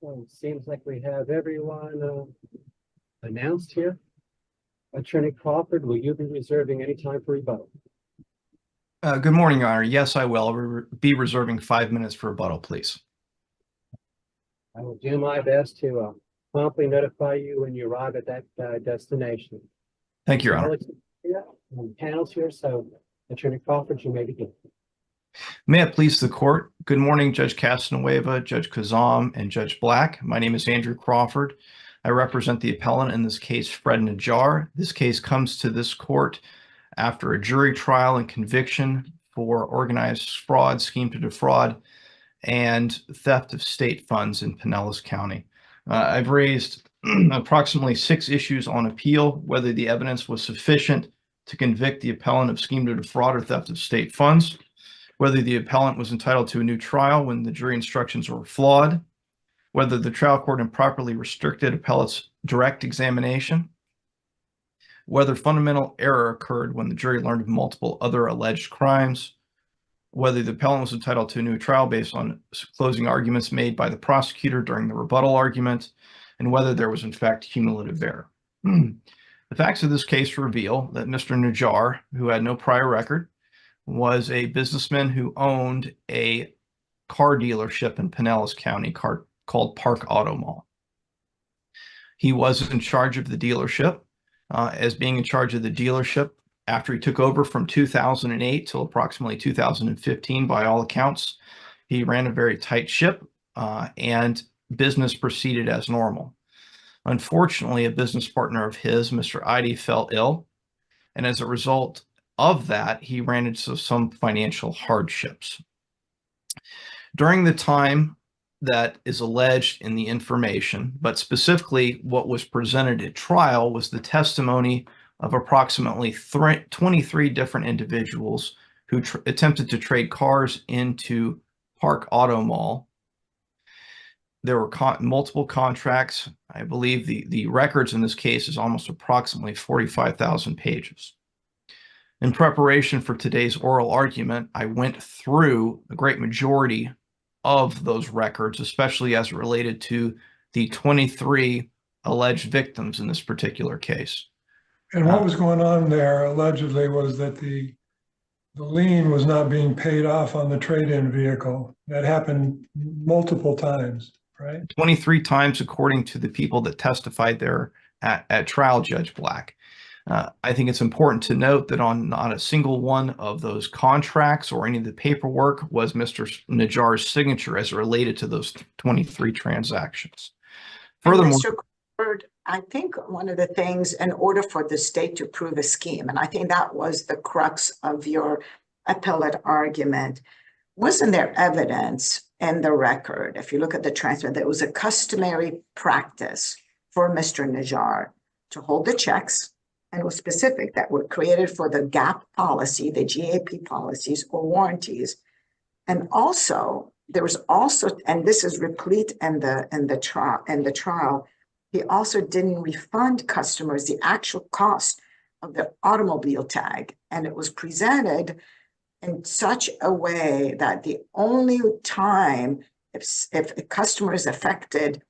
Well, it seems like we have everyone announced here. Attorney Crawford, will you be reserving any time for rebuttal? Good morning, Your Honor. Yes, I will. I'll be reserving 5 minutes for rebuttal, please. I will do my best to promptly notify you when you arrive at that destination. Thank you, Your Honor. The panel's here, so Attorney Crawford, you may begin. May it please the court. Good morning, Judge Casanueva, Judge Kazam, and Judge Black. My name is Andrew Crawford. I represent the appellant in this case, Fred Najjar. This case comes to this court after a jury trial and conviction for organized fraud, scheme to defraud, and theft of state funds in Pinellas County. I've raised approximately 6 issues on appeal, whether the evidence was sufficient to convict the appellant of scheme to defraud or theft of state funds, whether the appellant was entitled to a new trial when the jury instructions were flawed, whether the trial court improperly restricted appellant's direct examination, whether fundamental error occurred when the jury learned of multiple other alleged crimes, whether the appellant was entitled to a new trial based on closing arguments made by the prosecutor during the rebuttal argument, and whether there was in fact cumulative error. The facts of this case reveal that Mr. Najjar, who had no prior record, was a businessman who owned a car dealership in Pinellas County called Park Auto Mall. He was in charge of the dealership. As being in charge of the dealership after he took over from 2008 till approximately 2015, by all accounts, he ran a very tight ship and business proceeded as normal. Unfortunately, a business partner of his, Mr. Eide, fell ill, and as a result of that, he ran into some financial hardships. During the time that is alleged in the information, but specifically what was presented at trial, was the testimony of approximately 23 different individuals who attempted to trade cars into Park Auto Mall. There were multiple contracts. I believe the records in this case is almost approximately 45,000 pages. In preparation for today's oral argument, I went through a great majority of those records, especially as related to the 23 alleged victims in this particular case. And what was going on there allegedly was that the lien was not being paid off on the trade-in vehicle. That happened multiple times, right? 23 times, according to the people that testified there at trial, Judge Black. I think it's important to note that on not a single one of those contracts or any of the paperwork was Mr. Najjar's signature as related to those 23 transactions. Furthermore, Mr. Crawford, I think one of the things, in order for the state to prove a scheme, and I think that was the crux of your appellate argument, wasn't there evidence in the record, if you look at the transcript, that it was a customary practice for Mr. Najjar to hold the checks, and it was specific, that were created for the GAP policy, the GAP policies or warranties. And also, there was also, and this is replete in the trial, he also didn't refund customers the actual cost of the automobile tag. And it was presented in such a way that the only time if a customer is affected,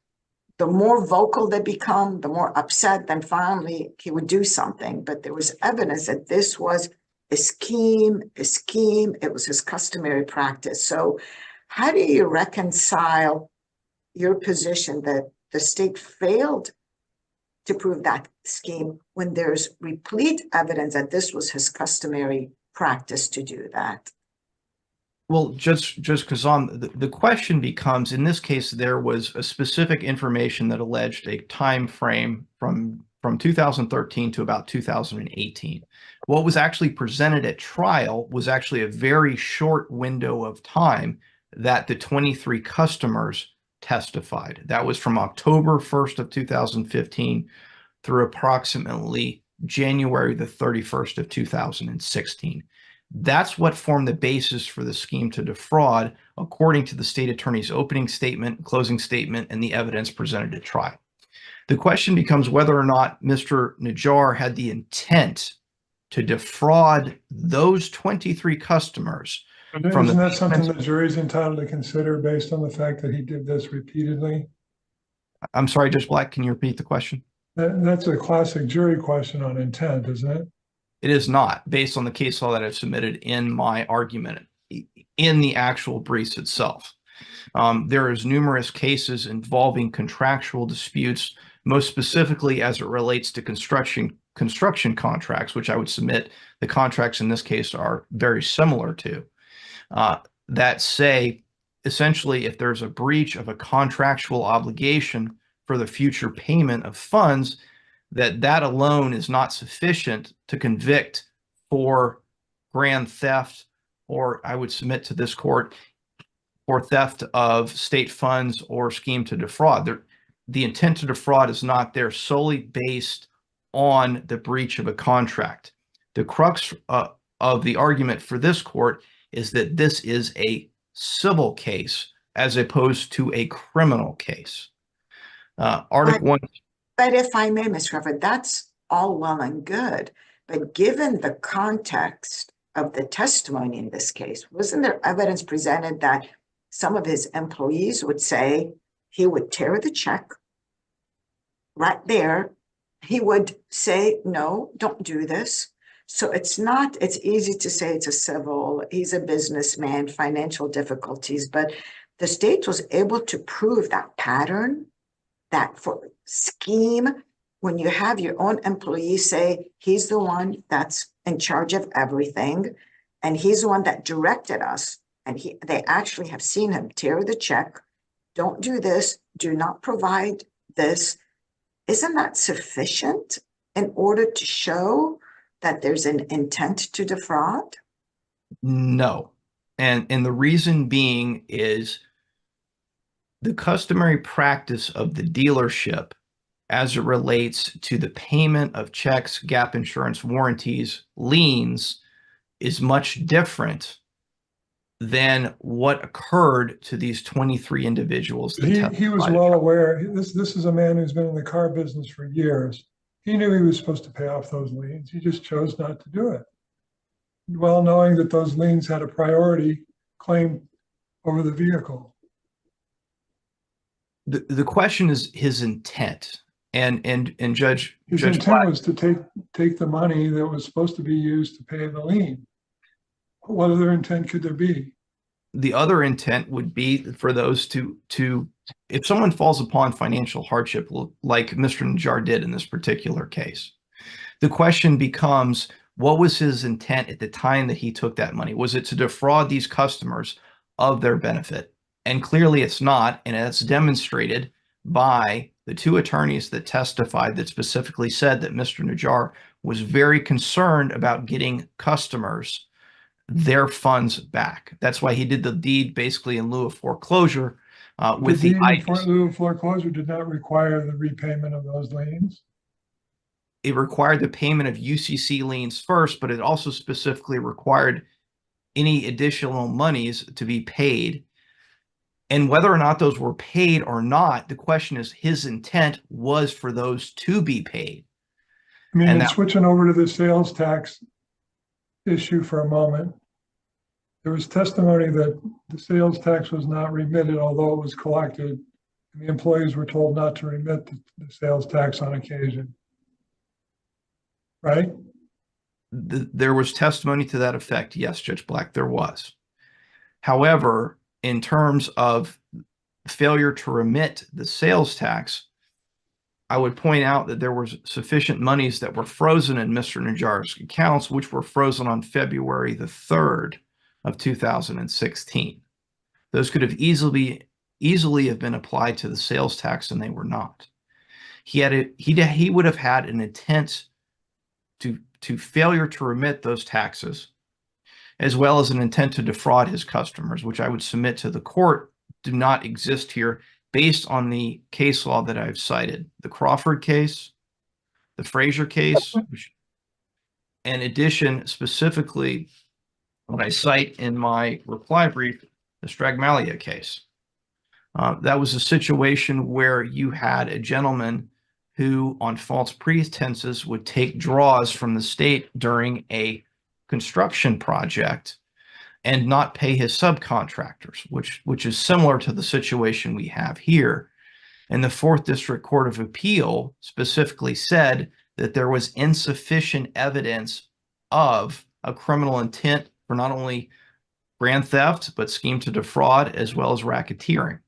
the more vocal they become, the more upset, then finally he would do something. But there was evidence that this was a scheme, it was his customary practice. So how do you reconcile your position that the state failed to prove that scheme when there's replete evidence that this was his customary practice to do that? Well, just Kazam, the question becomes, in this case, there was a specific information that alleged a time frame from 2013 to about 2018. What was actually presented at trial was actually a very short window of time that the 23 customers testified. That was from October 1st of 2015 through approximately January the 31st of 2016. That's what formed the basis for the scheme to defraud, according to the state attorney's opening statement, closing statement, and the evidence presented at trial. The question becomes whether or not Mr. Najjar had the intent to defraud those 23 customers. Isn't that something the jury's entitled to consider based on the fact that he did this repeatedly? I'm sorry, Judge Black, can you repeat the question? That's a classic jury question on intent, isn't it? It is not, based on the case law that I've submitted in my argument in the actual briefs itself. There is numerous cases involving contractual disputes, most specifically as it relates to construction contracts, which I would submit the contracts in this case are very similar to, that say essentially if there's a breach of a contractual obligation for the future payment of funds, that alone is not sufficient to convict for grand theft, or I would submit to this court for theft of state funds or scheme to defraud. The intent to defraud is not there solely based on the breach of a contract. The crux of the argument for this court is that this is a civil case as opposed to a criminal case. Article 1. But if I may, Ms. Crawford, that's all well and good. But given the context of the testimony in this case, wasn't there evidence presented that some of his employees would say he would tear the check right there? He would say, no, don't do this. So it's easy to say it's a civil, he's a businessman, financial difficulties, but the state was able to prove that pattern, that for scheme, when you have your own employees say he's the one that's in charge of everything, and he's the one that directed us, and they actually have seen him tear the check, don't do this, do not provide this. Isn't that sufficient in order to show that there's an intent to defraud? No. And the reason being is the customary practice of the dealership as it relates to the payment of checks, gap insurance, warranties, liens is much different than what occurred to these 23 individuals. He was well aware. This is a man who's been in the car business for years. He knew he was supposed to pay off those liens. He just chose not to do it, well knowing that those liens had a priority claim over the vehicle. The question is his intent, and Judge intent Black, was to take the money that was supposed to be used to pay the lien. What other intent could there be? The other intent would be for those to if someone falls upon financial hardship like Mr. Najjar did in this particular case, the question becomes, what was his intent at the time that he took that money? Was it to defraud these customers of their benefit? And clearly it's not, and it's demonstrated by the two attorneys that testified that specifically said that Mr. Najjar was very concerned about getting customers their funds back. That's why he did the deed basically in lieu of foreclosure. With the deed in lieu of foreclosure did not require the repayment of those liens. It required the payment of UCC liens first, but it also specifically required any additional monies to be paid. And whether or not those were paid or not, the question is his intent was for those to be paid. I mean, and switching over to the sales tax issue for a moment, there was testimony that the sales tax was not remitted, although it was collected, and the employees were told not to remit the sales tax on occasion. Right? There was testimony to that effect. Yes, Judge Black, there was. However, in terms of failure to remit the sales tax, I would point out that there was sufficient monies that were frozen in Mr. Najjar's accounts, which were frozen on February the 3rd of 2016. Those could have easily have been applied to the sales tax, and they were not. He would have had an intent to failure to remit those taxes, as well as an intent to defraud his customers, which I would submit to the court do not exist here based on the case law that I've cited. The Crawford case, the Frazier case, in addition, specifically what I cite in my reply brief, the Stragmalia case. That was a situation where you had a gentleman who, on false pretenses, would take draws from the state during a construction project and not pay his subcontractors, which is similar to the situation we have here. And the Fourth District Court of Appeal specifically said that there was insufficient evidence of a criminal intent for not only grand theft, but scheme to defraud, as well as racketeering.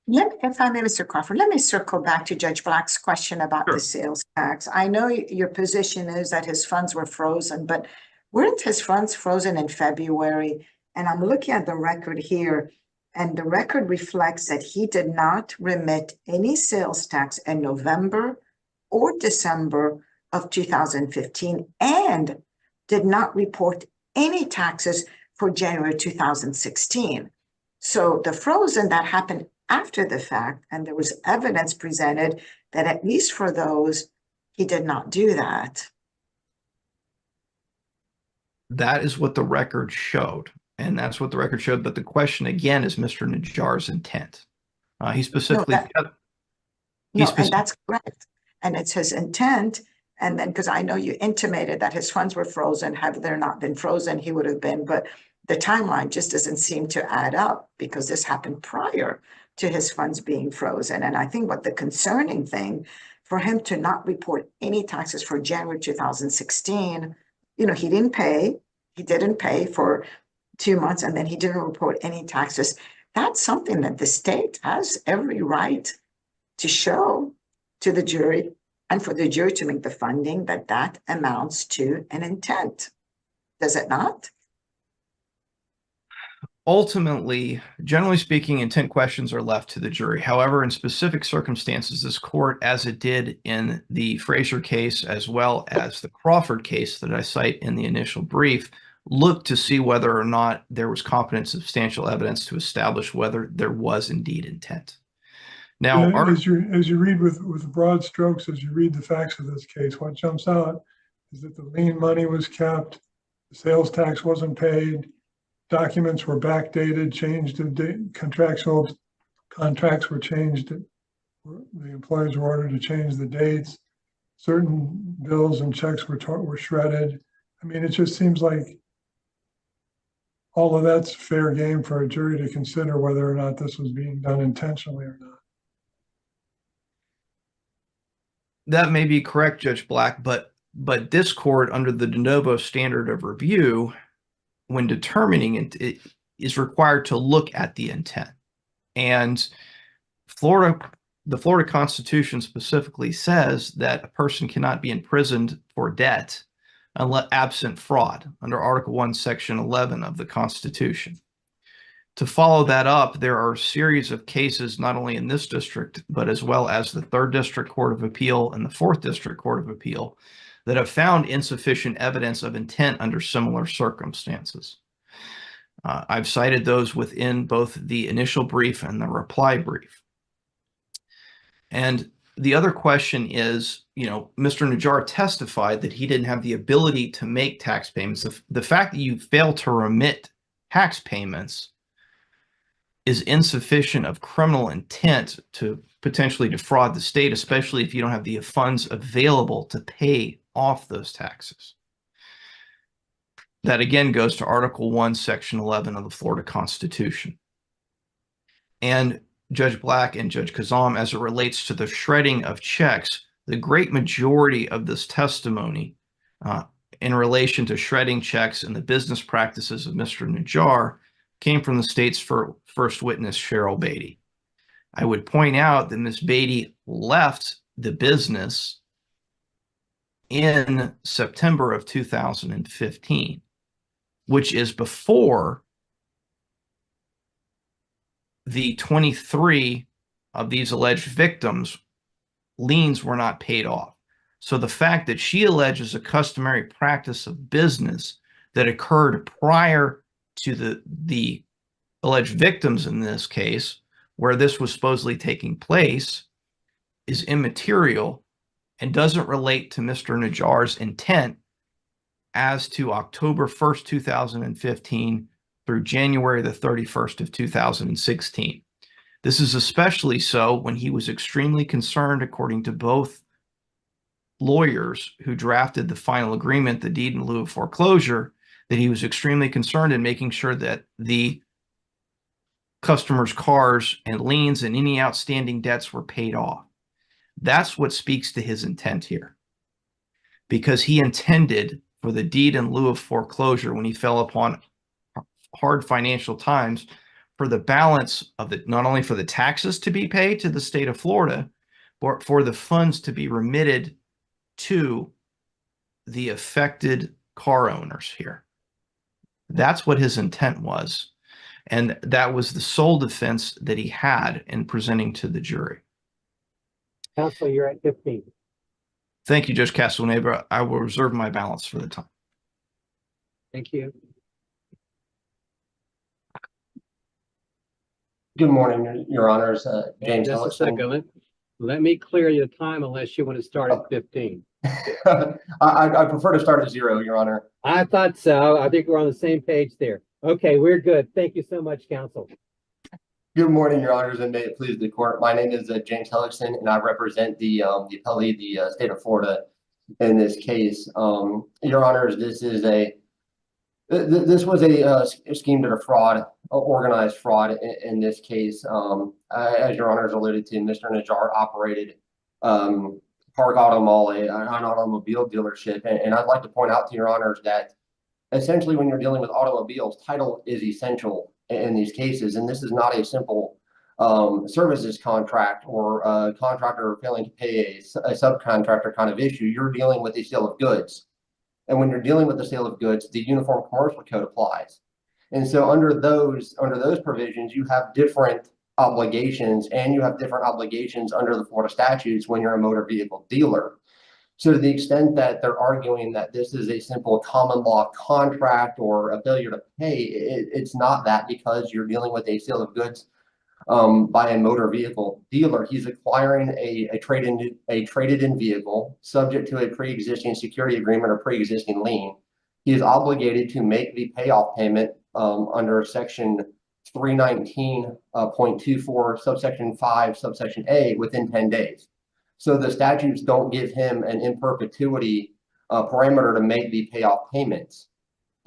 If I may, Mr. Crawford, let me circle back to Judge Black's question about the sales tax. I know your position is that his funds were frozen, but weren't his funds frozen in February? And I'm looking at the record here, and the record reflects that he did not remit any sales tax in November or December of 2015, and did not report any taxes for January 2016. So the frozen that happened after the fact, and there was evidence presented that at least for those, he did not do that. That is what the record showed, and that's what the record showed. But the question again is Mr. Najjar's intent. He specifically, and that's correct. And it's his intent. And then, because I know you intimated that his funds were frozen, had there not been frozen, he would have been, but the timeline just doesn't seem to add up, because this happened prior to his funds being frozen. And I think what the concerning thing for him to not report any taxes for January 2016, he didn't pay for 2 months, and then he didn't report any taxes. That's something that the state has every right to show to the jury, and for the jury to make the finding that that amounts to an intent. Does it not? Ultimately, generally speaking, intent questions are left to the jury. However, in specific circumstances, this court, as it did in the Frazier case, as well as the Crawford case that I cite in the initial brief, looked to see whether or not there was competent substantial evidence to establish whether there was indeed intent. Now, as you read with broad strokes, as you read the facts of this case, what jumps out is that the lien money was kept, the sales tax wasn't paid, documents were backdated, changed, contractual contracts were changed. The employers were ordered to change the dates. Certain bills and checks were shredded. I mean, it just seems like all of that's fair game for a jury to consider whether or not this was being done intentionally or not. That may be correct, Judge Black, but this court, under the de novo standard of review, when determining it is required to look at the intent. And the Florida Constitution specifically says that a person cannot be imprisoned for debt unless absent fraud, under Article 1, Section 11 of the Constitution. To follow that up, there are a series of cases, not only in this district, but as well as the 3rd District Court of Appeal and the 4th District Court of Appeal, that have found insufficient evidence of intent under similar circumstances. I've cited those within both the initial brief and the reply brief. And the other question is, Mr. Najjar testified that he didn't have the ability to make tax payments. The fact that you fail to remit tax payments is insufficient of criminal intent to potentially defraud the state, especially if you don't have the funds available to pay off those taxes. That again goes to Article 1, Section 11 of the Florida Constitution. And Judge Black and Judge Kazam, as it relates to the shredding of checks, the great majority of this testimony in relation to shredding checks and the business practices of Mr. Najjar came from the state's first witness, Cheryl Beatty. I would point out that Ms. Beatty left the business in September of 2015, which is before the 23 of these alleged victims' liens were not paid off. So the fact that she alleges a customary practice of business that occurred prior to the alleged victims in this case, where this was supposedly taking place, is immaterial and doesn't relate to Mr. Najjar's intent as to October 1st, 2015 through January the 31st of 2016. This is especially so when he was extremely concerned, according to both lawyers who drafted the final agreement, the deed in lieu of foreclosure, that he was extremely concerned in making sure that the customers' cars and liens and any outstanding debts were paid off. That's what speaks to his intent here, because he intended for the deed in lieu of foreclosure when he fell upon hard financial times for the balance of the, not only for the taxes to be paid to the state of Florida, but for the funds to be remitted to the affected car owners here. That's what his intent was. And that was the sole defense that he had in presenting to the jury. Counsel, you're at 15. Thank you, Judge Castellaneva. I will reserve my balance for the time. Thank you. Good morning, Your Honors. James Just a Ellison. second. Let me clear your time unless you want to start at 15. I prefer to start at 0, Your Honor. I thought so. I think we're on the same page there. Okay, we're good. Thank you so much, counsel. Good morning, Your Honors, and may it please the court. My name is James Ellison, and I represent the appellee, the state of Florida, in this case. Your Honors, this was a scheme to defraud, organized fraud in this case. As Your Honors alluded to, Mr. Najjar operated Park Auto Mall, an automobile dealership. And I'd like to point out to Your Honors that essentially when you're dealing with automobiles, title is essential in these cases. And this is not a simple services contract or a contractor failing to pay a subcontractor kind of issue. You're dealing with a sale of goods. And when you're dealing with the sale of goods, the Uniform Commercial Code applies. And so under those provisions, you have different obligations, and you have different obligations under the Florida statutes when you're a motor vehicle dealer. So to the extent that they're arguing that this is a simple common law contract or a failure to pay, it's not that, because you're dealing with a sale of goods by a motor vehicle dealer. He's acquiring a traded-in vehicle subject to a pre-existing security agreement or pre-existing lien. He is obligated to make the payoff payment under Section 319.24, subsection 5, subsection A, within 10 days. So the statutes don't give him an in perpetuity parameter to make the payoff payments.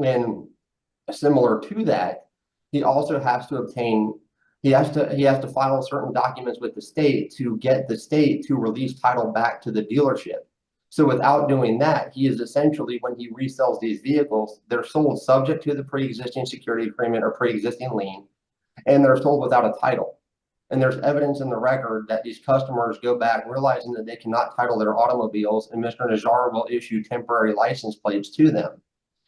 And similar to that, he also has to obtain, he has to file certain documents with the state to get the state to release title back to the dealership. So without doing that, he is essentially, when he resells these vehicles, they're sold subject to the pre-existing security agreement or pre-existing lien, and they're sold without a title. And there's evidence in the record that these customers go back realizing that they cannot title their automobiles, and Mr. Najjar will issue temporary license plates to them.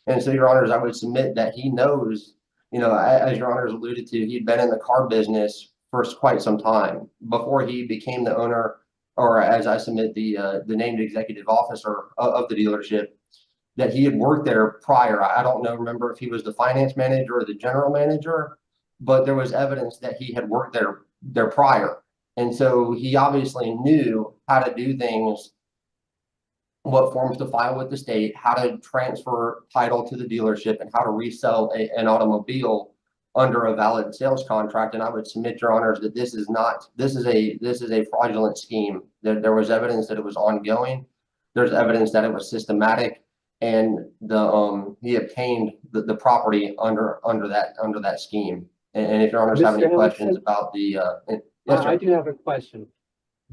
And so, Your Honors, I would submit that he knows, you know, as Your Honors alluded to, he'd been in the car business for quite some time before he became the owner, or as I submit, the named executive officer of the dealership, that he had worked there prior. I don't know, remember if he was the finance manager or the general manager, but there was evidence that he had worked there prior. And so he obviously knew how to do things, what forms to file with the state, how to transfer title to the dealership, and how to resell an automobile under a valid sales contract. And I would submit, Your Honors, that this is a fraudulent scheme. There was evidence that it was ongoing. There's evidence that it was systematic, and he obtained the property under that scheme. And if Your Honors have any questions about the yes, sir. I do have a question.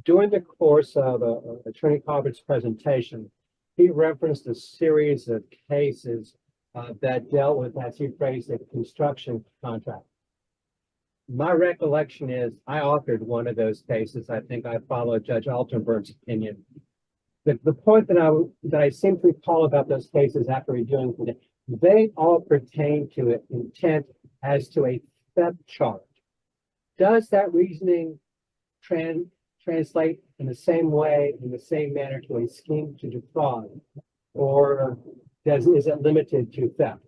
During the course of Attorney Crawford's presentation, he referenced a series of cases that dealt with, as he phrased it, construction contract. My recollection is I authored one of those cases. I think I followed Judge Altenberg's opinion. The point that I seem to recall about those cases after reviewing them, they all pertain to an intent as to a theft charge. Does that reasoning translate in the same way, in the same manner, to a scheme to defraud, or is it limited to theft?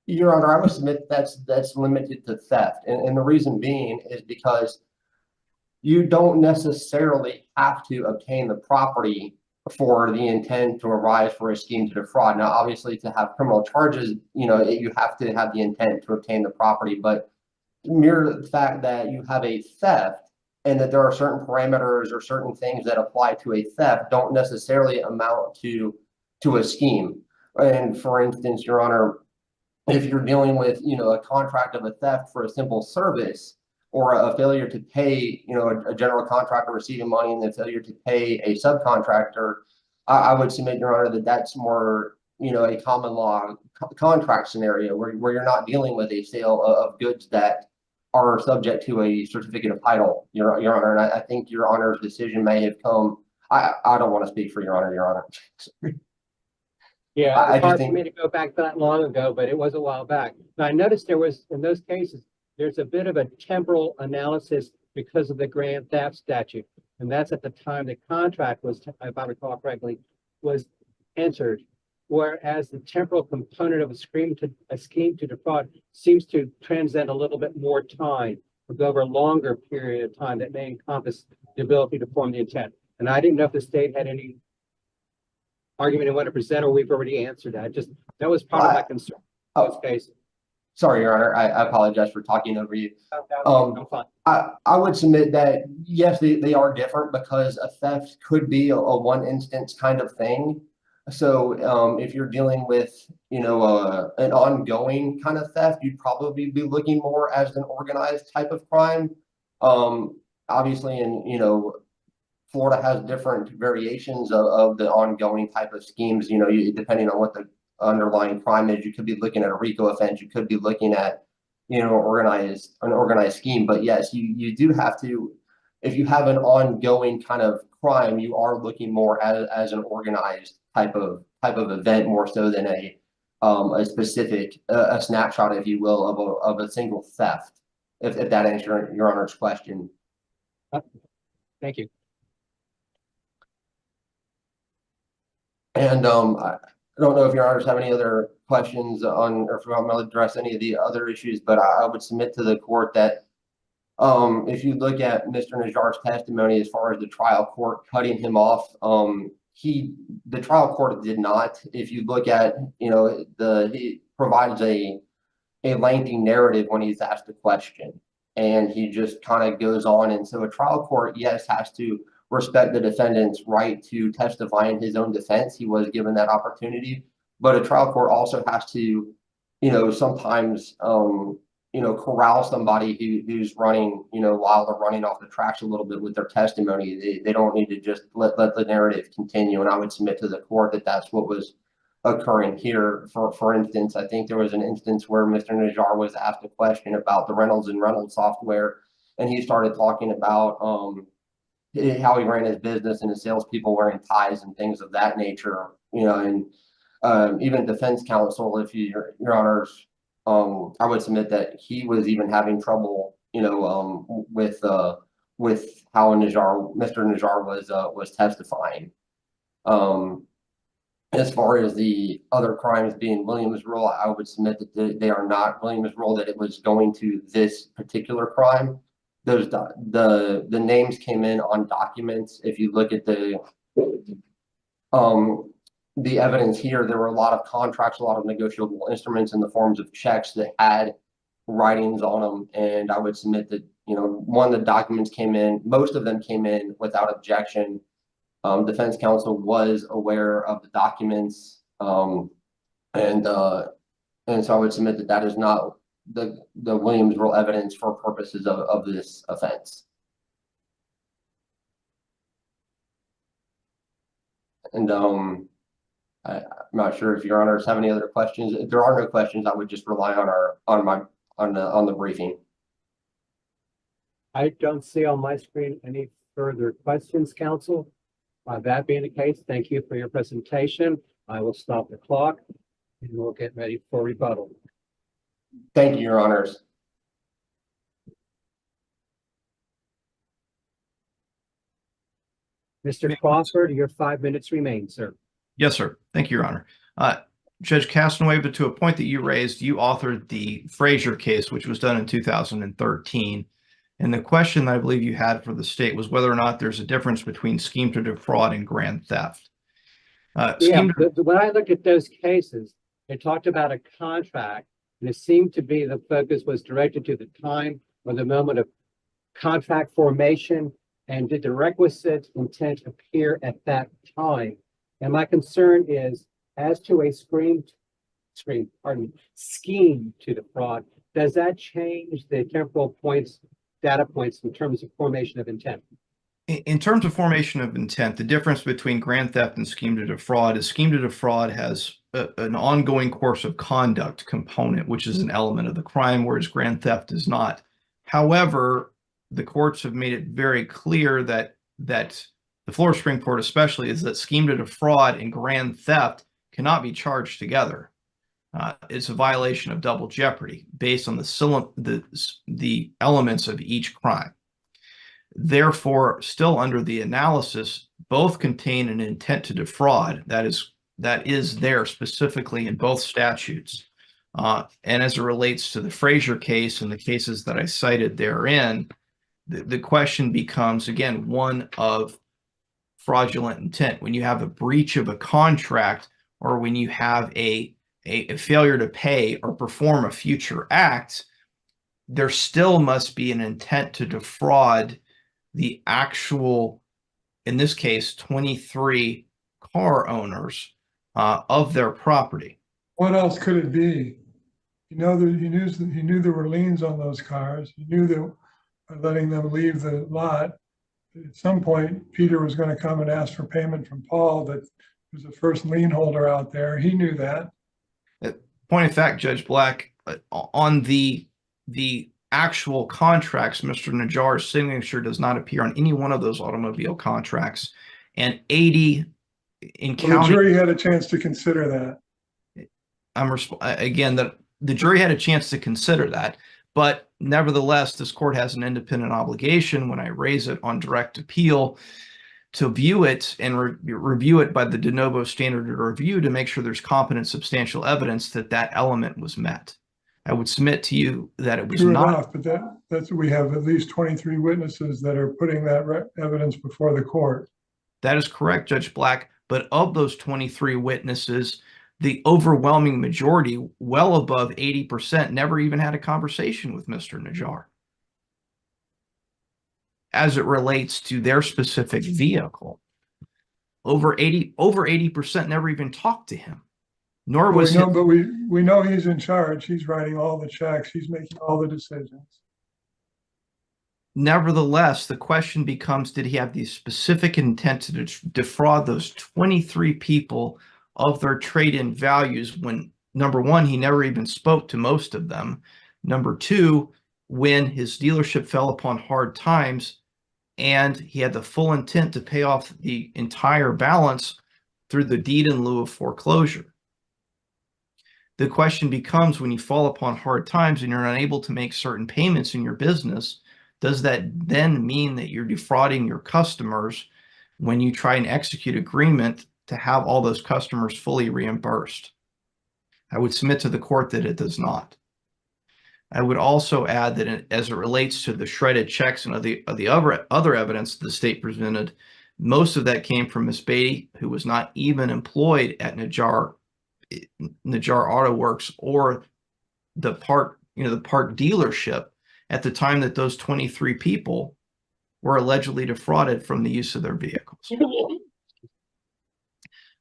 Your Honor, I would submit that's limited to theft, and the reason being is because you don't necessarily have to obtain the property for the intent to arise for a scheme to defraud. Now, obviously, to have criminal charges, you know, you have to have the intent to obtain the property, but mere fact that you have a theft and that there are certain parameters or certain things that apply to a theft don't necessarily amount to a scheme. And for instance, Your Honor, if you're dealing with, a contract of a theft for a simple service or a failure to pay, a general contractor receiving money and the failure to pay a subcontractor, I would submit, Your Honor, that that's more, a common law contract scenario where you're not dealing with a sale of goods that are subject to a certificate of title, Your Honor. And I think Your Honor's decision may have come, I don't want to speak for Your Honor, Your Honor. Yeah, I it's just hard think- for me to go back that long ago, but it was a while back. Now, I noticed there was, in those cases, there's a bit of a temporal analysis because of the grand theft statute. And that's at the time the contract was, if I recall correctly, was entered. Whereas the temporal component of a scheme to defraud seems to transcend a little bit more time, or go over a longer period of time that may encompass the ability to form the intent. And I didn't know if the state had any argument they want to present, or we've already answered that. That was part of my concern in this case. Sorry, Your Honor, I apologize for talking over you. I'm fine. I would submit that, yes, they are different because a theft could be a one instance kind of thing. So if you're dealing with, an ongoing kind of theft, you'd probably be looking more as an organized type of crime. Obviously, Florida has different variations of the ongoing type of schemes, depending on what the underlying crime is. You could be looking at a RICO offense, you could be looking at, an organized scheme. But yes, you do have to, if you have an ongoing kind of crime, you are looking more as an organized type of event, more so than a specific a snapshot, if you will, of a single theft. If that answers Your Honor's question. Thank you. And I don't know if Your Honors have any other questions on, or if you want me to address any of the other issues, but I would submit to the court that if you look at Mr. Najjar's testimony as far as the trial court cutting him off, the trial court did not. If you look at, he provides a lengthy narrative when he's asked a question, and he just kind of goes on. And so a trial court, yes, has to respect the defendant's right to testify in his own defense. He was given that opportunity, but a trial court also has to, sometimes, corral somebody who's running, while they're running off the tracks a little bit with their testimony. They don't need to just let the narrative continue. And I would submit to the court that that's what was occurring here. For instance, I think there was an instance where Mr. Najjar was asked a question about the Reynolds and Reynolds software, and he started talking about how he ran his business and his salespeople wearing ties and things of that nature, and even defense counsel, if Your Honors, I would submit that he was even having trouble, with how Mr. Najjar was testifying. As far as the other crimes being Williams rule, I would submit that they are not Williams rule, that it was going to this particular crime. The names came in on documents. If you look at the evidence here, there were a lot of contracts, a lot of negotiable instruments in the forms of checks that had writings on them. And I would submit that, one, the documents came in, most of them came in without objection. Defense counsel was aware of the documents. And so I would submit that is not the Williams rule evidence for purposes of this offense. And I'm not sure if Your Honors have any other questions. If there are no questions, I would just rely on the briefing. I don't see on my screen any further questions, counsel. That being the case, thank you for your presentation. I will stop the clock and we'll get ready for rebuttal. Thank you, Your Honors. Mr. Crawford, your 5 minutes remain, sir. Yes, sir. Thank you, Your Honor. Judge Castanueva, to a point that you raised, you authored the Frazier case, which was done in 2013. And the question that I believe you had for the state was whether or not there's a difference between scheme to defraud and grand theft. When I looked at those cases, it talked about a contract, and it seemed to be the focus was directed to the time or the moment of contract formation, and did the requisite intent appear at that time? And my concern is, as to a scheme scheme to defraud, does that change the temporal points, data points in terms of formation of intent? In terms of formation of intent, the difference between grand theft and scheme to defraud is scheme to defraud has an ongoing course of conduct component, which is an element of the crime, whereas grand theft is not. However, the courts have made it very clear that the Florida Supreme Court especially is that scheme to defraud and grand theft cannot be charged together. It's a violation of double jeopardy based on the elements of each crime. Therefore, still under the analysis, both contain an intent to defraud that is there specifically in both statutes. And as it relates to the Frazier case and the cases that I cited therein, the question becomes, again, one of fraudulent intent. When you have a breach of a contract, or when you have a failure to pay or perform a future act, there still must be an intent to defraud the actual, in this case, 23 car owners of their property. What else could it be? You know, he knew there were liens on those cars. He knew that by letting them leave the lot, at some point, Peter was going to come and ask for payment from Paul that was the first lien holder out there. He knew that. Point of fact, Judge Black, on the actual contracts, Mr. Najjar's signature does not appear on any one of those automobile contracts. And 80 in county. The jury had a chance to consider that. Again, the jury had a chance to consider that, but nevertheless, this court has an independent obligation when I raise it on direct appeal to view it and review it by the de novo standard of review to make sure there's competent substantial evidence that that element was met. I would submit to you that it was True not. enough, but that's we have at least 23 witnesses that are putting that evidence before the court. That is correct, Judge Black. But of those 23 witnesses, the overwhelming majority, well above 80%, never even had a conversation with Mr. Najjar as it relates to their specific vehicle. Over 80% never even talked to him. Nor was we know, but we know he's in charge. He's writing all the checks. He's making all the decisions. Nevertheless, the question becomes, did he have the specific intent to defraud those 23 people of their trade-in values when, number one, he never even spoke to most of them. Number two, when his dealership fell upon hard times and he had the full intent to pay off the entire balance through the deed in lieu of foreclosure. The question becomes, when you fall upon hard times and you're unable to make certain payments in your business, does that then mean that you're defrauding your customers when you try and execute agreement to have all those customers fully reimbursed? I would submit to the court that it does not. I would also add that as it relates to the shredded checks and the other evidence the state presented, most of that came from Miss Beatty, who was not even employed at Najjar Auto Works or the part dealership at the time that those 23 people were allegedly defrauded from the use of their vehicles.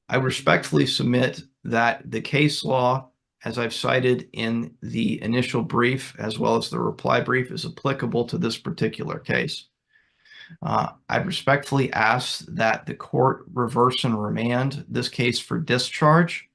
I respectfully submit that the case law, as I've cited in the initial brief, as well as the reply brief, is applicable to this particular case. I respectfully ask that the court reverse and remand this case for discharge.